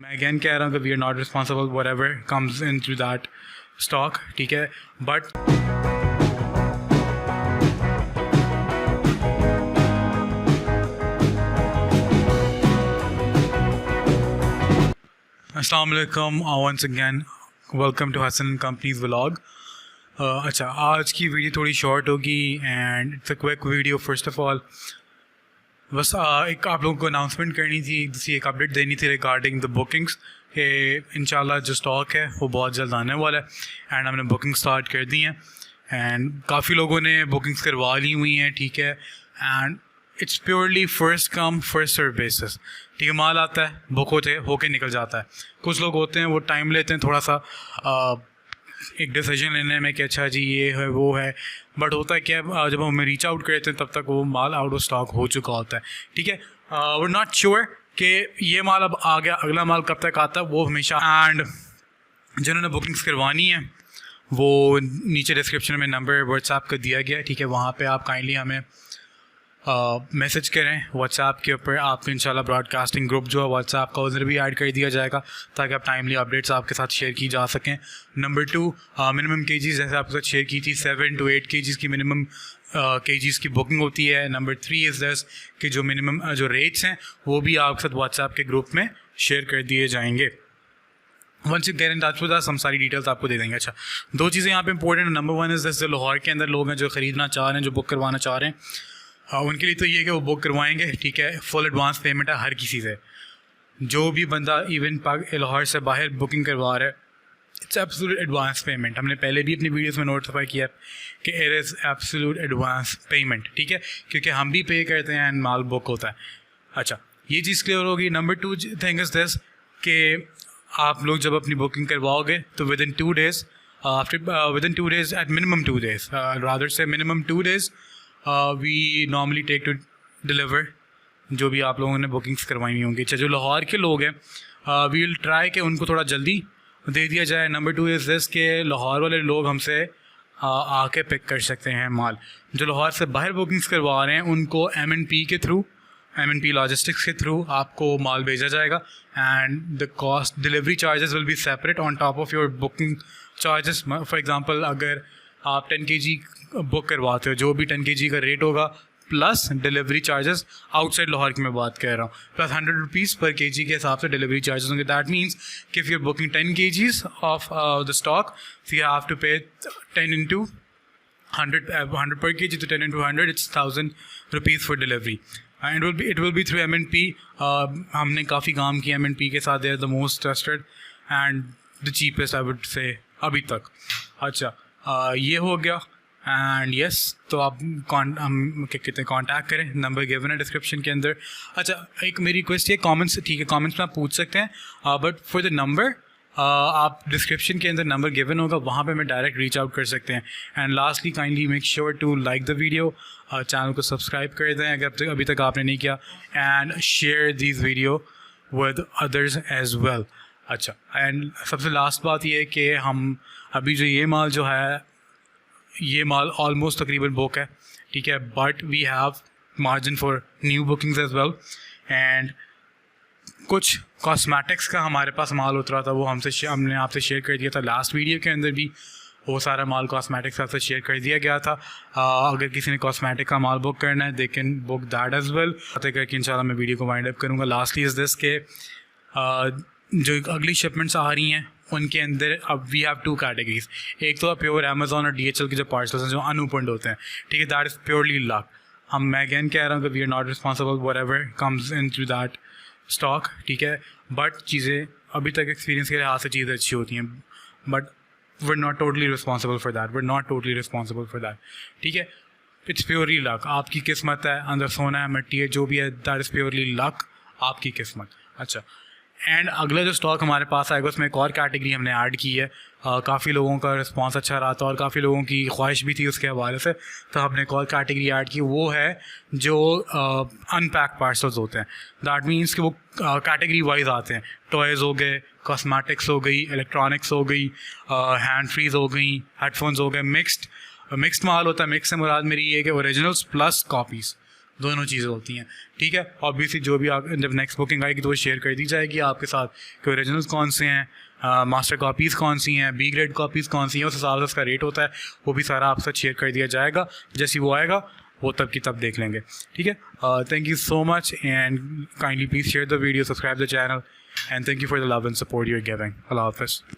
मैं अगेन कह रहा हूँ कि we are not responsible whatever comes in through that stock, ठीक है। बट अस्सलाम वालेकुम, once again welcome to Hasan company's vlog. अच्छा, आज की वीडियो थोड़ी शॉर्ट होगी and it's a quick video. First of all बस एक आप लोगों को अनाउंसमेंट करनी थी, दूसरी एक अपडेट देनी थी रिगार्डिंग द बुकिंग्स कि इंशाल्लाह जो स्टॉक है वो बहुत जल्द आने वाला है एंड हमने बुकिंग स्टार्ट कर दी हैं एंड काफ़ी लोगों ने बुकिंग्स करवा ली हुई हैं, ठीक है। And it's purely first come first serve basis, ठीक है। माल आता है, बुक होके निकल जाता है। कुछ लोग होते हैं वो टाइम लेते हैं थोड़ा सा एक डिसीजन लेने में कि अच्छा जी ये है वो है, बट होता है क्या, जब हम रीच आउट करते हैं तब तक वो माल आउट ऑफ स्टॉक हो चुका होता है, ठीक है। वो नॉट श्योर कि ये माल अब आ गया, अगला माल कब तक आता है वो हमेशा। एंड जिन्होंने बुकिंग्स करवानी है वो नीचे डिस्क्रिप्शन में नंबर व्हाट्सएप का दिया गया है, ठीक है। वहाँ पे आप काइंडली हमें मैसेज करें व्हाट्सएप के ऊपर। आपको इंशाल्लाह ब्रॉडकास्टिंग ग्रुप जो है व्हाट्सएप का उधर भी ऐड कर दिया जाएगा ताकि आप टाइमली अपडेट्स आपके साथ शेयर की जा सकें। नंबर 2, मिनिमम केजीज़ जैसे आपके साथ शेयर की थी 7 to 8 केजीज़ की मिनिमम केजीज़ की बुकिंग होती है। नंबर 3 इज़ दिस कि जो मिनिमम जो रेट्स हैं वो भी आपके साथ व्हाट्सएप के ग्रुप में शेयर कर दिए जाएंगे। Once you get in touch with us हम सारी डिटेल्स आपको दे देंगे। अच्छा, 2 चीज़ें यहाँ पे इंपॉर्टेंट है। नंबर 1 इज़ दिस, जो लाहौर के अंदर लोग हैं जो ख़रीदना चाह रहे हैं, जो बुक करवाना चाह रहे हैं, उनके लिए तो ये कि वो बुक करवाएंगे, ठीक है। फुल एडवांस पेमेंट है हर किसी से। जो भी बंदा इवन लाहौर से बाहर बुकिंग करवा रहा है, इट्स एब्सोल्यूट एडवांस पेमेंट। हमने पहले भी अपनी वीडियोस में नोटिफाई किया कि it is absolute advance payment, ठीक है, क्योंकि हम भी पे करते हैं एंड माल बुक होता है। अच्छा, ये चीज़ क्लियर होगी। नंबर 2 थिंग इज़ दिस कि आप लोग जब अपनी बुकिंग करवाओगे तो within 2 days within 2 days at minimum 2 days rather से minimum 2 days we normally take to deliver जो भी आप लोगों ने बुकिंग्स करवाई हुई होंगी। अच्छा, जो लाहौर के लोग हैं वी विल ट्राई कि उनको थोड़ा जल्दी दे दिया जाए। नंबर 2 इज़ दिस के लाहौर वाले लोग हमसे आके पिक कर सकते हैं माल। जो लाहौर से बाहर बुकिंग्स करवा रहे हैं उनको MNP के थ्रू, MNP लॉजिस्टिक्स के थ्रू आपको माल भेजा जाएगा and the cost delivery charges will be separate on top of your booking charges. For example अगर आप 10 kg बुक करवाते हो, जो भी 10 kg का रेट होगा plus delivery charges outside Lahore की मैं बात कर रहा हूँ, प्लस 100 रुपीज़ पर kg के हिसाब से डिलीवरी चार्जेस होंगे। दैट मीन्स कि if you are booking 10 kgs of the stock, so you have to pay 10 into 100 per kg, तो 10 into 100 it's 1000 rupees for delivery and it will be through MNP। हमने काफ़ी काम किया MNP के साथ, they are the most trusted and the cheapest I would say अभी तक। अच्छा, ये हो गया एंड यस, तो आप हम क्या कहते हैं कॉन्टैक्ट करें, नंबर गिवन है डिस्क्रिप्शन के अंदर। अच्छा, एक मेरी रिक्वेस्ट है, कमेंट्स, ठीक है, कमेंट्स में आप पूछ सकते हैं बट फॉर द नंबर आप डिस्क्रिप्शन के अंदर नंबर गिवन होगा, वहाँ पे मैं डायरेक्ट रीच आउट कर सकते हैं। And lastly kindly make sure to like the video, channel को सब्सक्राइब कर दें अगर अभी तक आपने नहीं किया, and share this video with others as well. अच्छा, एंड सबसे लास्ट बात ये है कि हम अभी जो ये माल जो है, ये माल ऑलमोस्ट तकरीबन बुक है, ठीक है, but we have margin for new bookings as well. And कुछ कॉस्मेटिक्स का हमारे पास माल उतरा था, वो हमने आपसे शेयर कर दिया था लास्ट वीडियो के अंदर भी। वो सारा माल कॉस्मेटिक्स आपसे शेयर कर दिया गया था। अगर किसी ने कॉस्मेटिक का माल बुक करना है they can book that as well. पता करके इंशाल्लाह मैं वीडियो को वाइंड अप करूँगा। लास्टली इज़ दिस के जो अगली शिपमेंट्स आ रही हैं उनके अंदर अब वी हैव 2 कैटेगरीज। एक तो प्योर अमेजोन और DHL के जो पार्सल्स हैं जो अनओपन्ड होते हैं, ठीक है, दैट इज़ प्योरली लक। मैं अगेन कह रहा हूँ कि we are not responsible whatever comes in through that stock, ठीक है। बट चीज़ें अभी तक एक्सपीरियंस के लिहाज से चीज़ें अच्छी होती हैं, but we are not totally responsible for that, we are not totally responsible for that, ठीक है। इट्स प्योरली लक, आपकी किस्मत है, अंदर सोना है, मिट्टी है, जो भी है, दैट इज़ प्योरली लक, आपकी किस्मत। अच्छा, एंड अगला जो स्टॉक हमारे पास आएगा उसमें एक और कैटेगरी हमने ऐड की है। काफ़ी लोगों का रिस्पांस अच्छा रहा था और काफ़ी लोगों की ख्वाहिश भी थी उसके हवाले से, तो हमने एक और कैटेगरी ऐड की। वो है जो अनपैक पार्सल्स होते हैं। दैट मीन्स कि वो कैटेगरी वाइज आते हैं। टॉयज़ हो गए, कॉस्मेटिक्स हो गई, इलेक्ट्रॉनिक्स हो गई, हैंड फ्रीज हो गई, हेडफोन्स हो गए, मिक्स्ड माल होता है। मिक्स से मुराद मेरी ये कि ओरिजिनल्स प्लस कॉपीज़, दोनों चीज़ें होती हैं, ठीक है। ऑब्वियसली जो भी आप जब नेक्स्ट बुकिंग आएगी तो वो शेयर कर दी जाएगी आपके साथ कि ओरिजिनल्स कौन से हैं, मास्टर कॉपीज़ कौन सी हैं, बी ग्रेड कॉपीज़ कौन सी हैं, उस हिसाब से उसका रेट होता है, वो भी सारा आपके साथ शेयर कर दिया जाएगा। जैसे वो आएगा वो तब की तब देख लेंगे, ठीक है। Thank you so much and kindly please share the video, subscribe the channel and thank you for the love and support you are giving. अल्लाह हाफ़िज़।